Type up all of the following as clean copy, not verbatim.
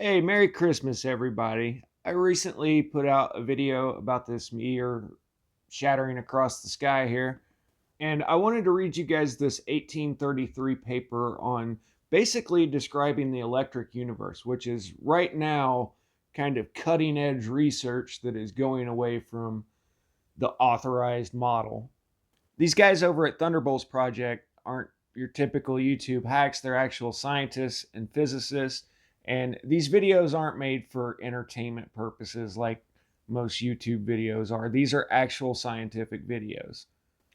Hey, Merry Christmas, everybody. I recently put out a video about this meteor shattering across the sky here, and I wanted to read you guys this 1833 paper on basically describing the electric universe, which is right now kind of cutting edge research that is going away from the authorized model. These guys over at Thunderbolts Project aren't your typical YouTube hacks. They're actual scientists and physicists. And these videos aren't made for entertainment purposes like most YouTube videos are. These are actual scientific videos.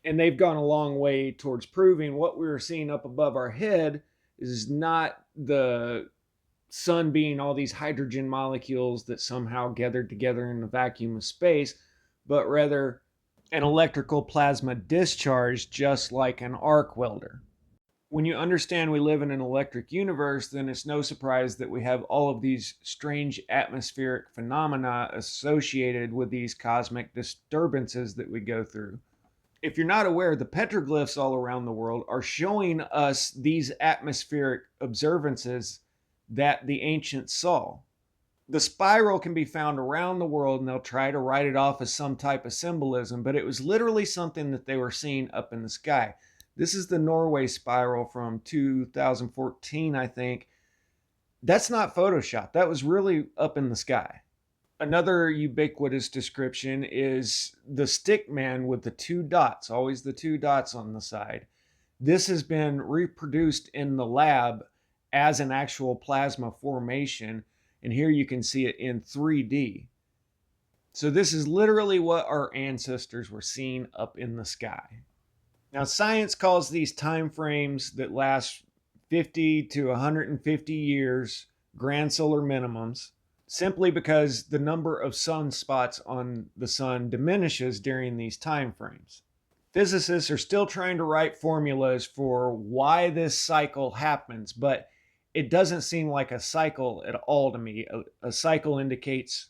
And they've gone a long way towards proving what we were seeing up above our head is not the sun being all these hydrogen molecules that somehow gathered together in the vacuum of space, but rather an electrical plasma discharge just like an arc welder. When you understand we live in an electric universe, then it's no surprise that we have all of these strange atmospheric phenomena associated with these cosmic disturbances that we go through. If you're not aware, the petroglyphs all around the world are showing us these atmospheric observances that the ancients saw. The spiral can be found around the world, and they'll try to write it off as some type of symbolism, but it was literally something that they were seeing up in the sky. This is the Norway spiral from 2014, I think. That's not Photoshop. That was really up in the sky. Another ubiquitous description is the stick man with the two dots, always the two dots on the side. This has been reproduced in the lab as an actual plasma formation, and here you can see it in 3D. So this is literally what our ancestors were seeing up in the sky. Now, science calls these time frames that last 50 to 150 years grand solar minimums, simply because the number of sunspots on the sun diminishes during these time frames. Physicists are still trying to write formulas for why this cycle happens, but it doesn't seem like a cycle at all to me. A cycle indicates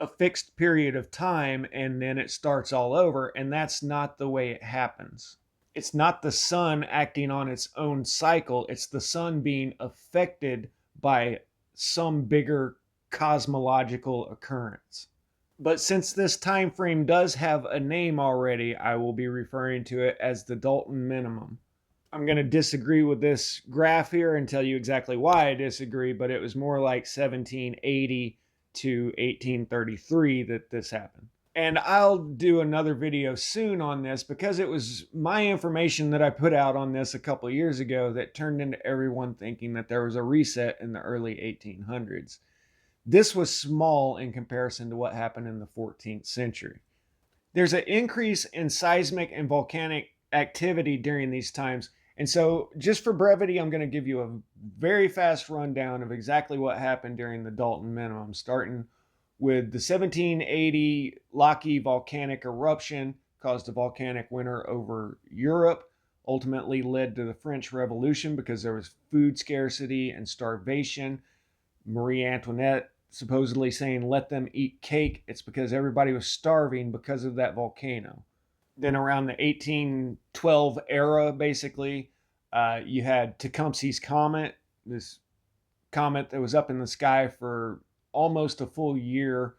a fixed period of time and then it starts all over, and that's not the way it happens. It's not the sun acting on its own cycle, it's the sun being affected by some bigger cosmological occurrence. But since this time frame does have a name already, I will be referring to it as the Dalton minimum. I'm going to disagree with this graph here and tell you exactly why I disagree, but it was more like 1780 to 1833 that this happened. And I'll do another video soon on this because it was my information that I put out on this a couple of years ago that turned into everyone thinking that there was a reset in the early 1800s. This was small in comparison to what happened in the 14th century. There's an increase in seismic and volcanic activity during these times. And so, just for brevity, I'm going to give you a very fast rundown of exactly what happened during the Dalton minimum, starting with the 1780 Laki volcanic eruption caused a volcanic winter over Europe, ultimately led to the French Revolution because there was food scarcity and starvation. Marie Antoinette supposedly saying, let them eat cake. It's because everybody was starving because of that volcano. Then around the 1812 era, basically, you had Tecumseh's Comet, this comet that was up in the sky for almost a full year.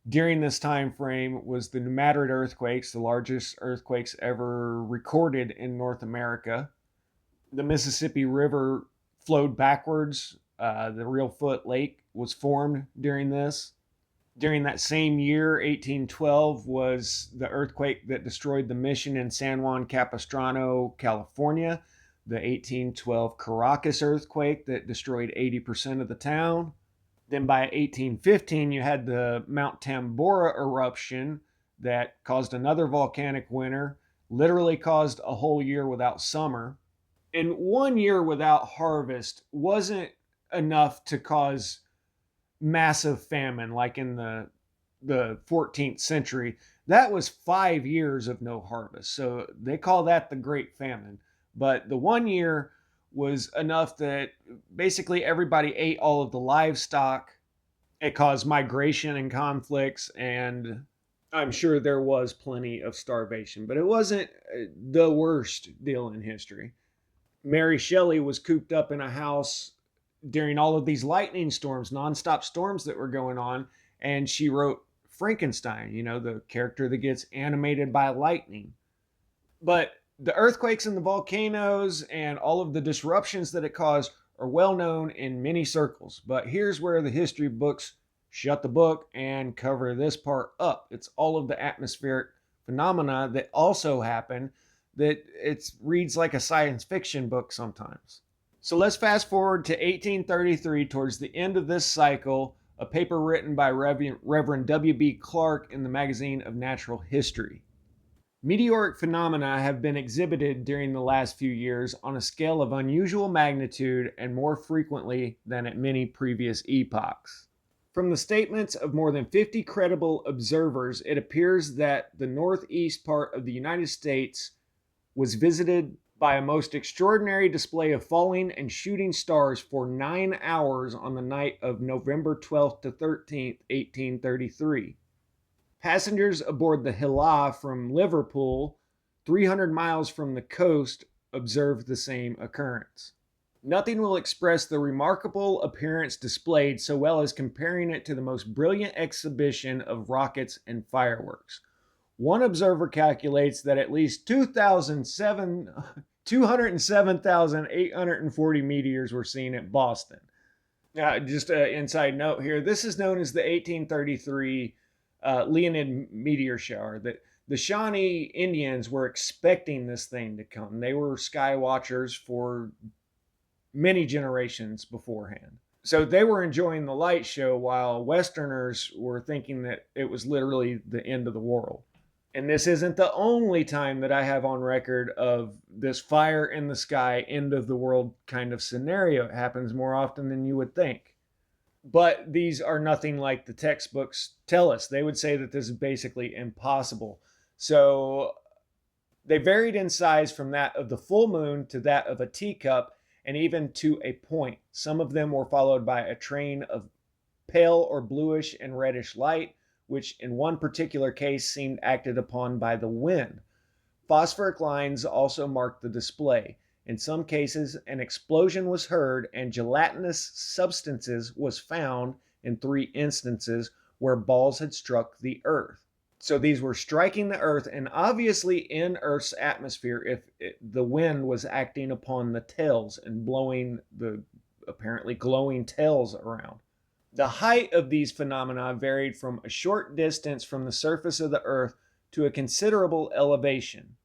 During this time frame was the Meteorite earthquakes, the largest earthquakes ever recorded in North America. The Mississippi River flowed backwards. The Reelfoot Lake was formed during this. During that same year, 1812, was the earthquake that destroyed the mission in San Juan Capistrano, California. The 1812 Caracas earthquake that destroyed 80% of the town. Then by 1815, you had the Mount Tambora eruption that caused another volcanic winter, literally caused a whole year without summer. And 1 year without harvest wasn't enough to cause massive famine like in the 14th century. That was 5 years of no harvest. So they call that the Great Famine. But the 1 year was enough that basically everybody ate all of the livestock. It caused migration and conflicts, and I'm sure there was plenty of starvation, but it wasn't the worst deal in history. Mary Shelley was cooped up in a house during all of these lightning storms, nonstop storms that were going on. And she wrote Frankenstein, the character that gets animated by lightning. But the earthquakes and the volcanoes and all of the disruptions that it caused are well known in many circles. But here's where the history books shut the book and cover this part up. It's all of the atmospheric phenomena that also happen that it reads like a science fiction book sometimes. So let's fast forward to 1833, towards the end of this cycle, a paper written by Reverend W.B. Clark in the magazine of Natural History. Meteoric phenomena have been exhibited during the last few years on a scale of unusual magnitude and more frequently than at many previous epochs. From the statements of more than 50 credible observers, it appears that the northeast part of the United States was visited by a most extraordinary display of falling and shooting stars for 9 hours on the night of November 12th to 13th, 1833. Passengers aboard the Hilla from Liverpool, 300 miles from the coast, observed the same occurrence. Nothing will express the remarkable appearance displayed so well as comparing it to the most brilliant exhibition of rockets and fireworks. One observer calculates that at least 207,840 meteors were seen at Boston. Just an inside note here, this is known as the 1833 leonid meteor shower. That the Shawnee Indians were expecting this thing to come. They were sky watchers for many generations beforehand. So they were enjoying the light show while Westerners were thinking that it was literally the end of the world. And this isn't the only time that I have on record of this fire in the sky, end of the world kind of scenario. It happens more often than you would think. But these are nothing like the textbooks tell us. They would say that this is basically impossible. So they varied in size from that of the full moon to that of a teacup, and even to a point. Some of them were followed by a train of pale or bluish and reddish light, which in one particular case seemed acted upon by the wind. Phosphoric lines also marked the display. In some cases, an explosion was heard, and gelatinous substances was found in 3 instances where balls had struck the earth. So these were striking the earth, and obviously in Earth's atmosphere if the wind was acting upon the tails and blowing the apparently glowing tails around. The height of these phenomena varied from a short distance from the surface of the earth to a considerable elevation.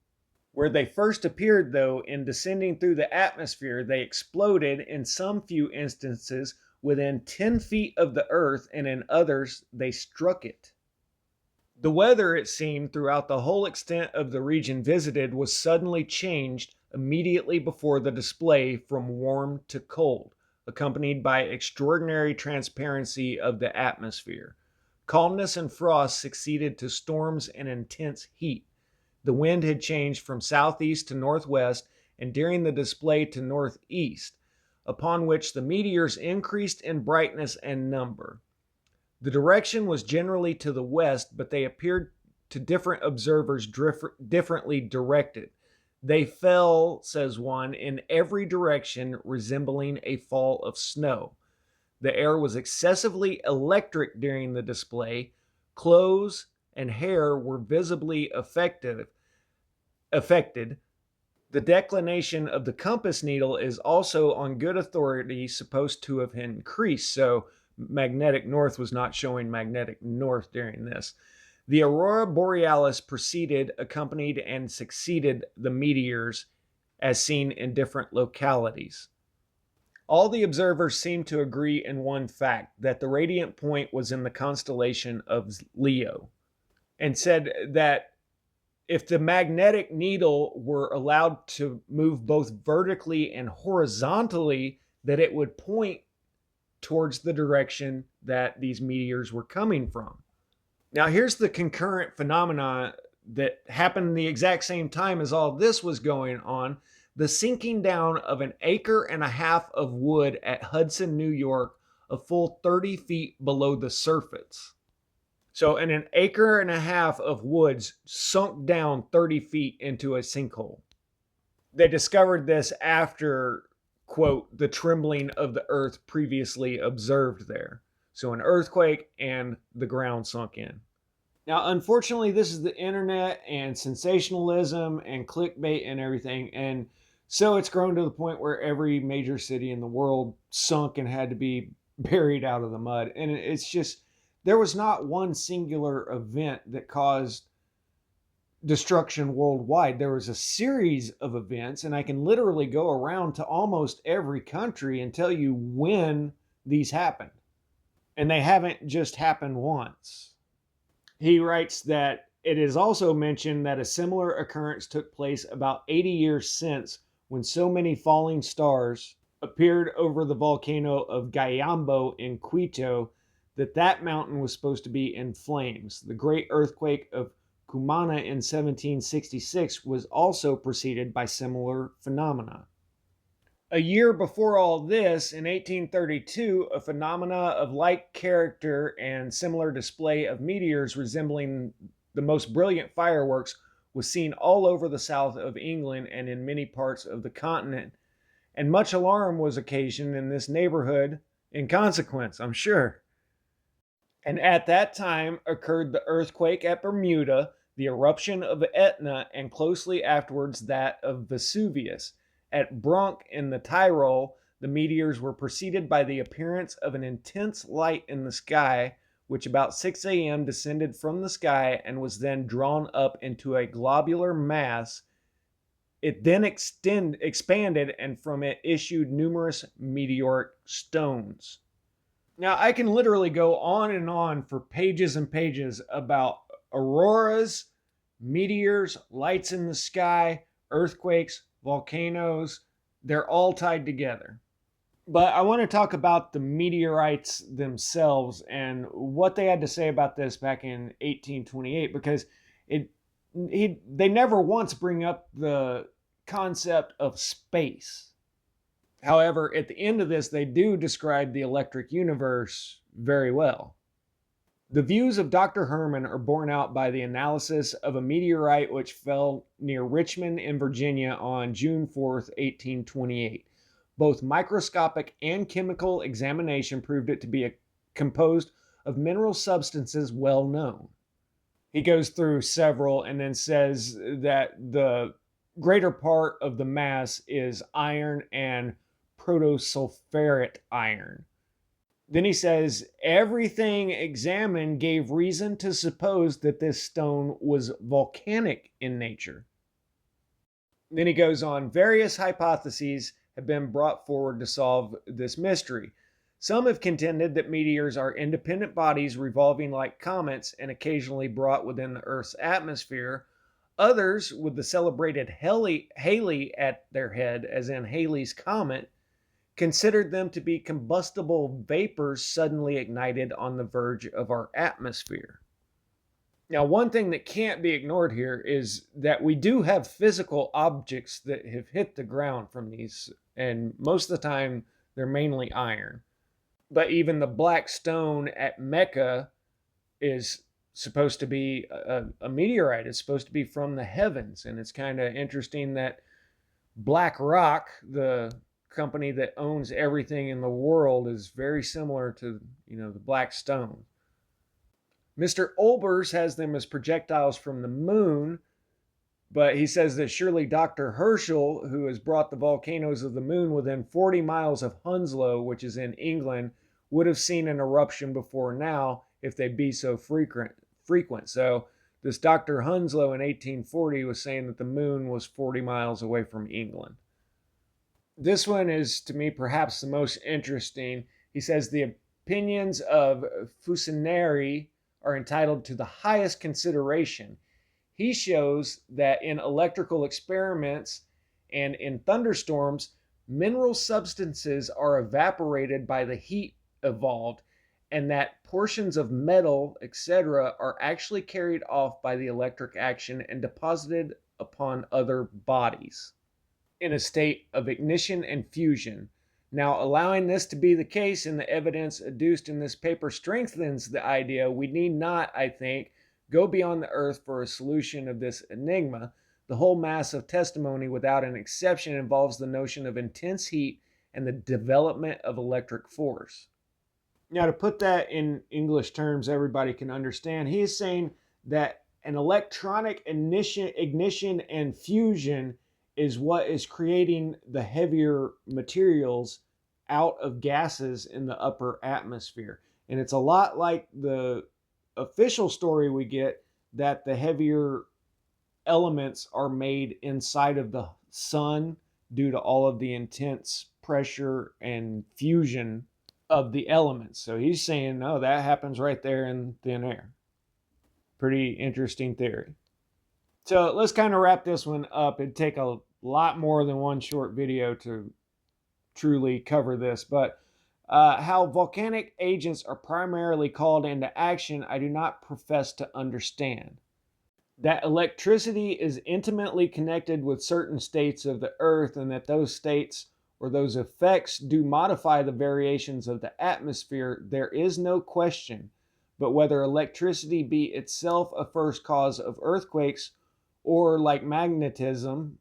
Where they first appeared, though, in descending through the atmosphere, they exploded in some few instances within 10 feet of the earth, and in others they struck it. The weather, it seemed, throughout the whole extent of the region visited was suddenly changed immediately before the display from warm to cold, accompanied by extraordinary transparency of the atmosphere. Calmness and frost succeeded to storms and intense heat. The wind had changed from southeast to northwest, and during the display to northeast, upon which the meteors increased in brightness and number. The direction was generally to the west, but they appeared to different observers differently directed. They fell, says one, in every direction, resembling a fall of snow. The air was excessively electric during the display. Clothes and hair were visibly affected. The declination of the compass needle is also on good authority supposed to have increased, so magnetic north was not showing magnetic north during this. The aurora borealis preceded, accompanied, and succeeded the meteors as seen in different localities. All the observers seemed to agree in one fact, that the radiant point was in the constellation of Leo, and said that if the magnetic needle were allowed to move both vertically and horizontally, that it would point towards the direction that these meteors were coming from. Now, here's the concurrent phenomena that happened the exact same time as all this was going on: the sinking down of 1.5 acres of wood at Hudson, New York, a full 30 feet below the surface. So, and 1.5 acres of woods sunk down 30 feet into a sinkhole. They discovered this after quote, the trembling of the earth previously observed there. So an earthquake and the ground sunk in. Now, unfortunately, this is the internet and sensationalism and clickbait and everything. And so it's grown to the point where every major city in the world sunk and had to be buried out of the mud. And it's just, there was not one singular event that caused destruction worldwide. There was a series of events, and I can literally go around to almost every country and tell you when these happened. And they haven't just happened once. He writes that it is also mentioned that a similar occurrence took place about 80 years since, when so many falling stars appeared over the volcano of Gayambo in Quito that mountain was supposed to be in flames. The great earthquake of Cumana in 1766 was also preceded by similar phenomena. A year before all this, in 1832, a phenomena of like character and similar display of meteors resembling the most brilliant fireworks was seen all over the south of England and in many parts of the continent, and much alarm was occasioned in this neighborhood in consequence, I'm sure. And at that time occurred the earthquake at Bermuda, the eruption of Etna, and closely afterwards that of Vesuvius. At Brunck in the Tyrol, the meteors were preceded by the appearance of an intense light in the sky, which about 6 a.m. descended from the sky and was then drawn up into a globular mass. It then expanded, and from it issued numerous meteoric stones. Now, I can literally go on and on for pages and pages about auroras, meteors, lights in the sky, earthquakes, volcanoes. They're all tied together. But I want to talk about the meteorites themselves and what they had to say about this back in 1828, because they never once bring up the concept of space. However, at the end of this, they do describe the electric universe very well. The views of Dr. Herman are borne out by the analysis of a meteorite which fell near Richmond in Virginia on June 4th, 1828. Both microscopic and chemical examination proved it to be composed of mineral substances well known. He goes through several and then says that the greater part of the mass is iron and protosulfurate iron. Then he says, everything examined gave reason to suppose that this stone was volcanic in nature. Then he goes on, various hypotheses have been brought forward to solve this mystery. Some have contended that meteors are independent bodies revolving like comets and occasionally brought within the Earth's atmosphere. Others, with the celebrated Halley at their head, as in Halley's Comet, considered them to be combustible vapors suddenly ignited on the verge of our atmosphere. Now, one thing that can't be ignored here is that we do have physical objects that have hit the ground from these, and most of the time they're mainly iron. But even the black stone at Mecca is supposed to be a meteorite. It's supposed to be from the heavens, and it's kind of interesting that Black Rock, the company that owns everything in the world, is very similar to, the black stone. Mr. Olbers has them as projectiles from the moon, but he says that surely Dr. Herschel, who has brought the volcanoes of the moon within 40 miles of Hounslow, which is in England, would have seen an eruption before now if they be so frequent. So this Dr. Hounslow in 1840 was saying that the moon was 40 miles away from England. This one is, to me, perhaps the most interesting. He says the opinions of Fusinari are entitled to the highest consideration. He shows that in electrical experiments and in thunderstorms, mineral substances are evaporated by the heat evolved, and that portions of metal, etc., are actually carried off by the electric action and deposited upon other bodies in a state of ignition and fusion. Now, allowing this to be the case and the evidence adduced in this paper strengthens the idea, we need not, I think, go beyond the earth for a solution of this enigma. The whole mass of testimony, without an exception, involves the notion of intense heat and the development of electric force. Now, to put that in English terms everybody can understand, he is saying that an electronic ignition and fusion is what is creating the heavier materials out of gases in the upper atmosphere. And it's a lot like the official story we get that the heavier elements are made inside of the sun due to all of the intense pressure and fusion of the elements. So he's saying, no, that happens right there in thin air. Pretty interesting theory. So let's kind of wrap this one up. It'd take a lot more than one short video to truly cover this, but how volcanic agents are primarily called into action, I do not profess to understand. That electricity is intimately connected with certain states of the earth, and that those states or those effects do modify the variations of the atmosphere, there is no question. But whether electricity be itself a first cause of earthquakes, or like magnetism,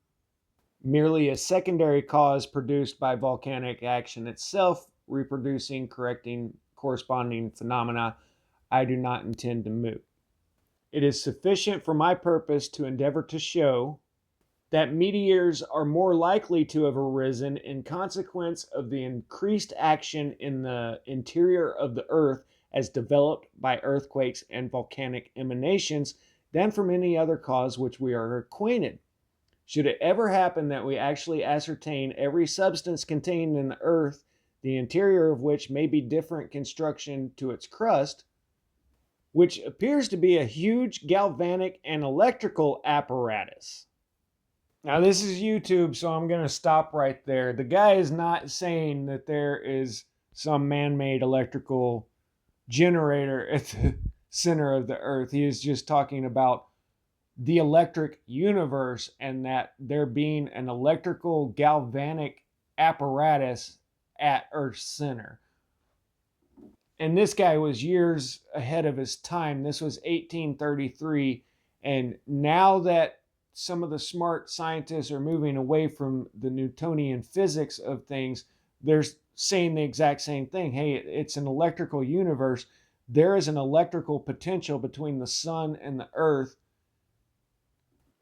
merely a secondary cause produced by volcanic action itself, reproducing, correcting corresponding phenomena, I do not intend to moot. It is sufficient for my purpose to endeavor to show that meteors are more likely to have arisen in consequence of the increased action in the interior of the earth as developed by earthquakes and volcanic emanations than from any other cause which we are acquainted. Should it ever happen that we actually ascertain every substance contained in the earth, the interior of which may be different construction to its crust, which appears to be a huge galvanic and electrical apparatus. Now, this is YouTube, so I'm going to stop right there. The guy is not saying that there is some man-made electrical generator at the center of the earth. He is just talking about the electric universe and that there being an electrical galvanic apparatus at Earth's center. And this guy was years ahead of his time. This was 1833. And now that some of the smart scientists are moving away from the Newtonian physics of things, they're saying the exact same thing. Hey, it's an electrical universe. There is an electrical potential between the sun and the earth.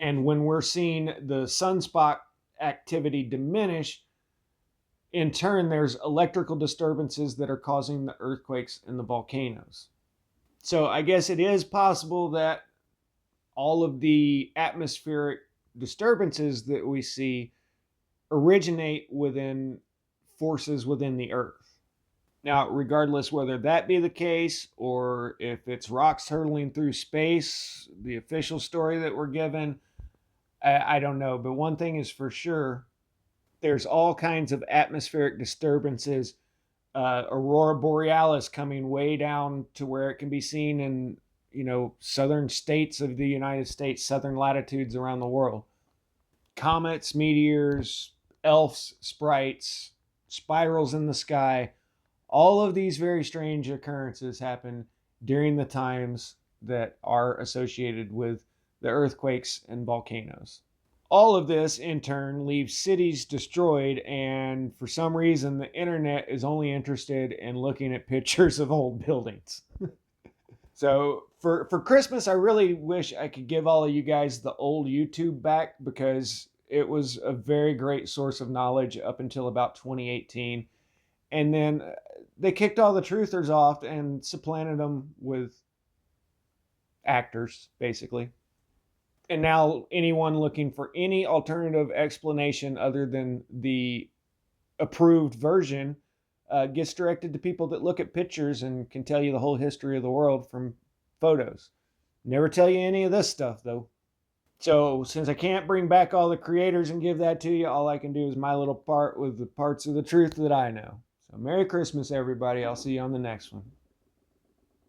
And when we're seeing the sunspot activity diminish, in turn, there's electrical disturbances that are causing the earthquakes and the volcanoes. So I guess it is possible that all of the atmospheric disturbances that we see originate within forces within the earth. Now, regardless whether that be the case or if it's rocks hurtling through space, the official story that we're given, I don't know. But one thing is for sure, there's all kinds of atmospheric disturbances. Aurora borealis coming way down to where it can be seen in, southern states of the United States, southern latitudes around the world. Comets, meteors, elves, sprites, spirals in the sky. All of these very strange occurrences happen during the times that are associated with the earthquakes and volcanoes. All of this, in turn, leaves cities destroyed, and for some reason, the internet is only interested in looking at pictures of old buildings. So, for Christmas, I really wish I could give all of you guys the old YouTube back, because it was a very great source of knowledge up until about 2018. And then they kicked all the truthers off and supplanted them with actors, basically. And now anyone looking for any alternative explanation other than the approved version gets directed to people that look at pictures and can tell you the whole history of the world from photos. Never tell you any of this stuff, though. So since I can't bring back all the creators and give that to you, all I can do is my little part with the parts of the truth that I know. So Merry Christmas, everybody. I'll see you on the next one.